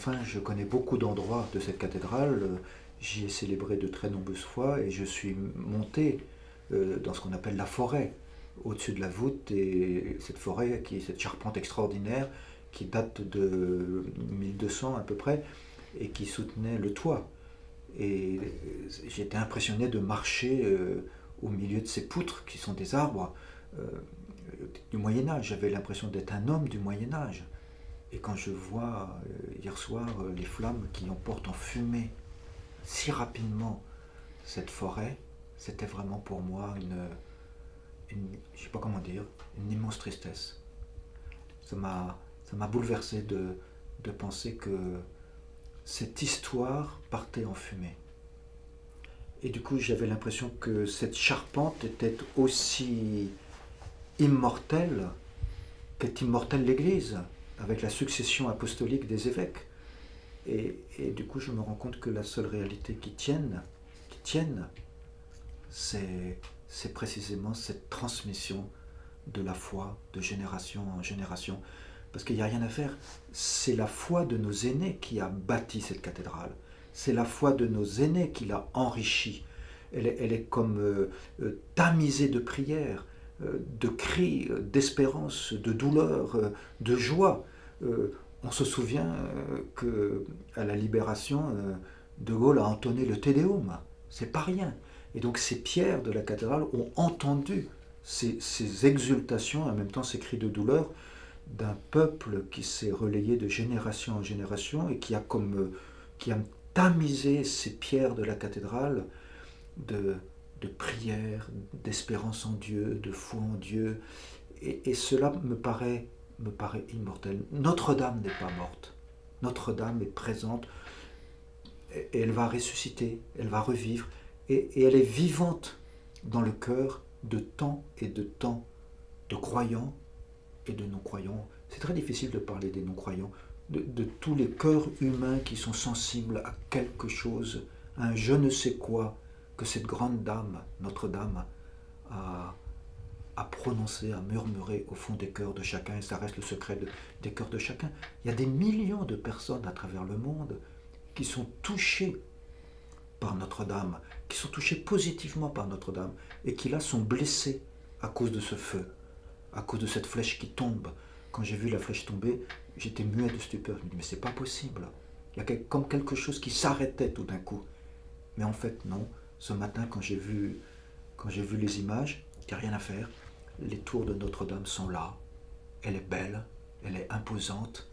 enfin, je connais beaucoup d'endroits de cette cathédrale. J'y ai célébré de très nombreuses fois et je suis monté dans ce qu'on appelle la forêt, au-dessus de la voûte. Et cette forêt, cette charpente extraordinaire, qui date de 1200 à peu près, et qui soutenait le toit. Et j'ai été impressionné de marcher au milieu de ces poutres qui sont des arbres euh, du Moyen Âge. J'avais l'impression d'être un homme du Moyen Âge. Et quand je vois hier soir les flammes qui emportent en fumée si rapidement cette forêt, c'était vraiment pour moi je sais pas comment dire, une immense tristesse. Ça m'a bouleversé de penser que cette histoire partait en fumée. Et du coup, j'avais l'impression que cette charpente était aussi immortelle qu'est immortelle l'Église, avec la succession apostolique des évêques. Et du coup, je me rends compte que la seule réalité qui tienne, c'est précisément cette transmission de la foi de génération en génération. Parce qu'il n'y a rien à faire. C'est la foi de nos aînés qui a bâti cette cathédrale. C'est la foi de nos aînés qui l'a enrichie. Elle est comme tamisée de prières, de cris, d'espérance, de douleur, de joie. On se souvient qu'à la Libération, De Gaulle a entonné le Te Deum. C'est pas rien. Et donc ces pierres de la cathédrale ont entendu ces exultations, en même temps ces cris de douleur, d'un peuple qui s'est relayé de génération en génération et qui a tamisé ces pierres de la cathédrale de, de prière, d'espérance en Dieu, de foi en Dieu. Et cela me paraît immortel. Notre-Dame n'est pas morte. Notre-Dame est présente et elle va ressusciter, elle va revivre et elle est vivante dans le cœur de tant et de tant de croyants et de non-croyants. C'est très difficile de parler des non-croyants, de tous les cœurs humains qui sont sensibles à quelque chose, à un je ne sais quoi que cette grande dame, Notre-Dame, a prononcé, a murmuré au fond des cœurs de chacun, et ça reste le secret des cœurs de chacun. Il y a des millions de personnes à travers le monde qui sont touchées par Notre-Dame, qui sont touchées positivement par Notre-Dame, et qui là sont blessées à cause de ce feu, à cause de cette flèche qui tombe. Quand j'ai vu la flèche tomber, j'étais muet de stupeur. Je me dis, mais c'est pas possible. Il y a comme quelque chose qui s'arrêtait tout d'un coup. Mais en fait, non. Ce matin, quand j'ai vu les images, il n'y a rien à faire. Les tours de Notre-Dame sont là. Elle est belle, elle est imposante.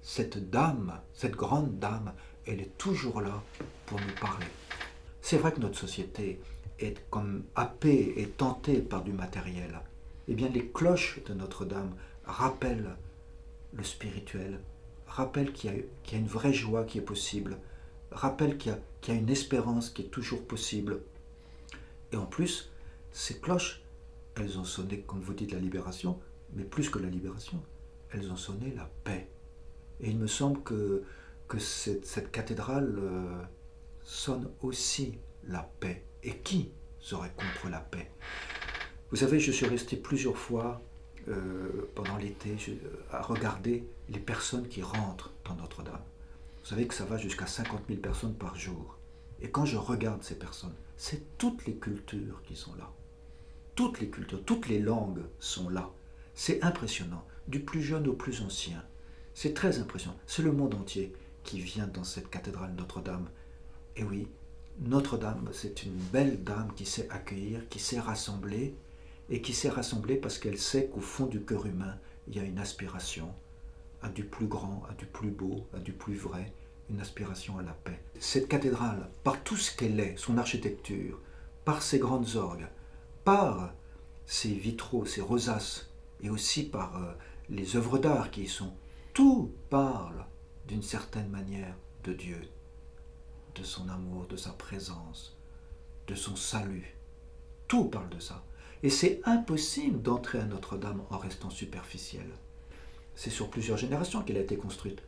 Cette dame, cette grande dame, elle est toujours là pour nous parler. C'est vrai que notre société est comme happée et tentée par du matériel. Eh bien, les cloches de Notre-Dame rappellent le spirituel, rappellent qu'il y a une vraie joie qui est possible, rappellent qu'il y a une espérance qui est toujours possible. Et en plus, ces cloches, elles ont sonné, comme vous dites, la libération, mais plus que la libération, elles ont sonné la paix. Et il me semble que cette cathédrale sonne aussi la paix. Et qui serait contre la paix? Vous savez, je suis resté plusieurs fois pendant l'été à regarder les personnes qui rentrent dans Notre-Dame. Vous savez que ça va jusqu'à 50 000 personnes par jour. Et quand je regarde ces personnes, c'est toutes les cultures qui sont là. Toutes les cultures, toutes les langues sont là. C'est impressionnant, du plus jeune au plus ancien. C'est très impressionnant. C'est le monde entier qui vient dans cette cathédrale Notre-Dame. Et oui, Notre-Dame, c'est une belle dame qui sait accueillir, qui sait rassembler, et qui sait rassembler parce qu'elle sait qu'au fond du cœur humain, il y a une aspiration à du plus grand, à du plus beau, à du plus vrai, une aspiration à la paix. Cette cathédrale, par tout ce qu'elle est, son architecture, par ses grandes orgues, par ses vitraux, ses rosaces, et aussi par les œuvres d'art qui y sont, tout parle d'une certaine manière de Dieu, de son amour, de sa présence, de son salut. Tout parle de ça. Et c'est impossible d'entrer à Notre-Dame en restant superficiel. C'est sur plusieurs générations qu'elle a été construite.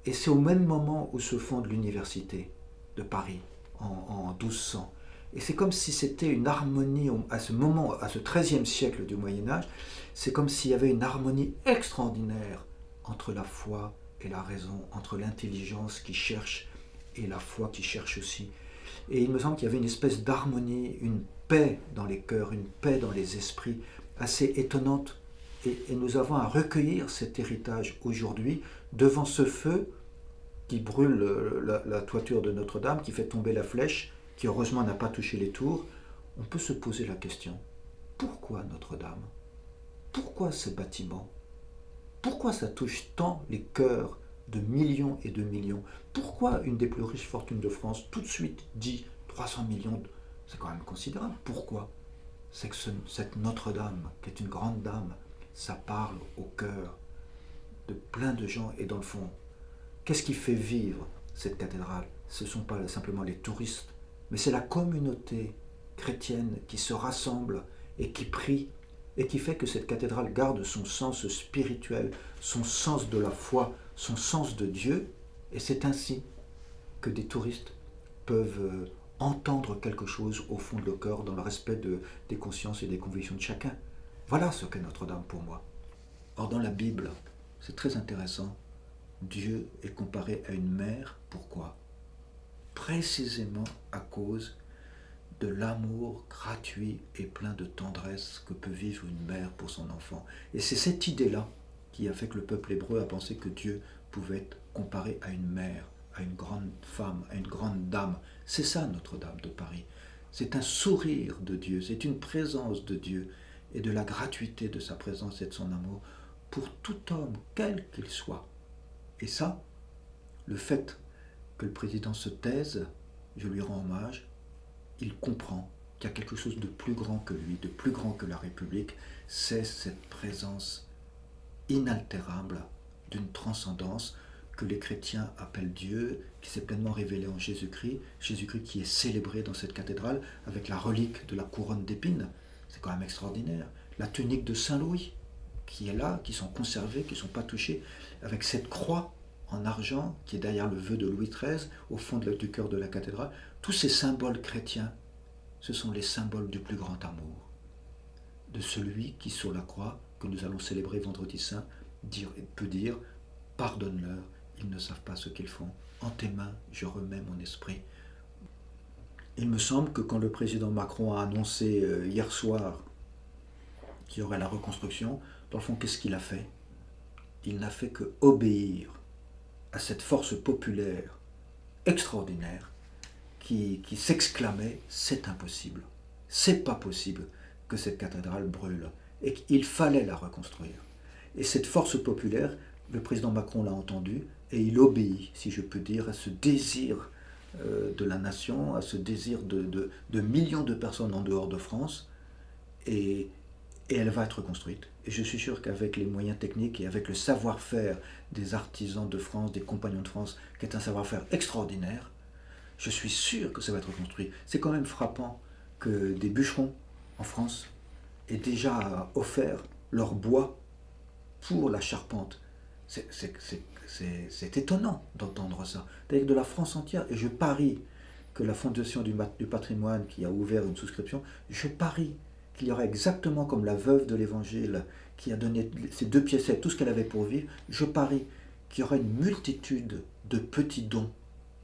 Et c'est au même moment où se fonde l'université de Paris, en 1200. Et c'est comme si c'était une harmonie, à ce moment, à ce XIIIe siècle du Moyen-Âge, c'est comme s'il y avait une harmonie extraordinaire entre la foi et la raison, entre l'intelligence qui cherche et la foi qui cherche aussi. Et il me semble qu'il y avait une espèce d'harmonie, une paix dans les cœurs, une paix dans les esprits assez étonnante. Et nous avons à recueillir cet héritage aujourd'hui devant ce feu qui brûle la toiture de Notre-Dame, qui fait tomber la flèche, qui heureusement n'a pas touché les tours. On peut se poser la question, pourquoi Notre-Dame? Pourquoi ce bâtiment? Pourquoi ça touche tant les cœurs de millions et de millions? Pourquoi une des plus riches fortunes de France tout de suite dit 300 millions? C'est quand même considérable. Pourquoi? C'est que cette Notre-Dame, qui est une grande dame, ça parle au cœur de plein de gens. Et dans le fond, qu'est-ce qui fait vivre cette cathédrale? Ce ne sont pas simplement les touristes, mais c'est la communauté chrétienne qui se rassemble et qui prie, et qui fait que cette cathédrale garde son sens spirituel, son sens de la foi, son sens de Dieu. Et c'est ainsi que des touristes peuvent entendre quelque chose au fond de leur cœur, dans le respect des consciences et des convictions de chacun. Voilà ce qu'est Notre-Dame pour moi. Or, dans la Bible, c'est très intéressant, Dieu est comparé à une mère. Pourquoi? Précisément à cause de l'amour gratuit et plein de tendresse que peut vivre une mère pour son enfant. Et c'est cette idée-là qui a fait que le peuple hébreu a pensé que Dieu pouvait être comparé à une mère, à une grande femme, à une grande dame. C'est ça Notre-Dame de Paris. C'est un sourire de Dieu, c'est une présence de Dieu et de la gratuité de sa présence et de son amour pour tout homme, quel qu'il soit. Et ça, le fait que le président se taise, je lui rends hommage, il comprend qu'il y a quelque chose de plus grand que lui, de plus grand que la République, c'est cette présence inaltérable d'une transcendance que les chrétiens appellent Dieu, qui s'est pleinement révélé en Jésus-Christ, Jésus-Christ qui est célébré dans cette cathédrale avec la relique de la couronne d'épines. C'est quand même extraordinaire. La tunique de Saint-Louis, qui est là, qui sont conservées, qui ne sont pas touchées, avec cette croix en argent, qui est derrière le vœu de Louis XIII, au fond du cœur de la cathédrale. Tous ces symboles chrétiens, ce sont les symboles du plus grand amour, de celui qui, sur la croix, que nous allons célébrer vendredi saint, peut dire « Pardonne-leur, ils ne savent pas ce qu'ils font. En tes mains, je remets mon esprit. » Il me semble que quand le président Macron a annoncé hier soir qu'il y aurait la reconstruction, dans le fond, qu'est-ce qu'il a fait? Il n'a fait que obéir à cette force populaire extraordinaire qui s'exclamait « c'est impossible, c'est pas possible que cette cathédrale brûle » et qu'il fallait la reconstruire. Et cette force populaire, le président Macron l'a entendu et il obéit, si je peux dire, à ce désir de la nation, à ce désir de millions de personnes en dehors de France, et elle va être construite. Et je suis sûr qu'avec les moyens techniques et avec le savoir-faire des artisans de France, des compagnons de France, qui est un savoir-faire extraordinaire, je suis sûr que ça va être construit. C'est quand même frappant que des bûcherons en France aient déjà offert leur bois pour la charpente. C'est étonnant d'entendre ça. D'ailleurs, de la France entière, et je parie que la Fondation du patrimoine qui a ouvert une souscription, je parie qu'il y aura exactement comme la veuve de l'Évangile qui a donné ces 2 piécettes, tout ce qu'elle avait pour vivre, je parie qu'il y aura une multitude de petits dons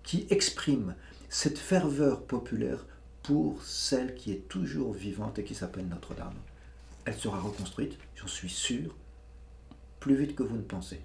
qui expriment cette ferveur populaire pour celle qui est toujours vivante et qui s'appelle Notre-Dame. Elle sera reconstruite, j'en suis sûr, plus vite que vous ne pensez.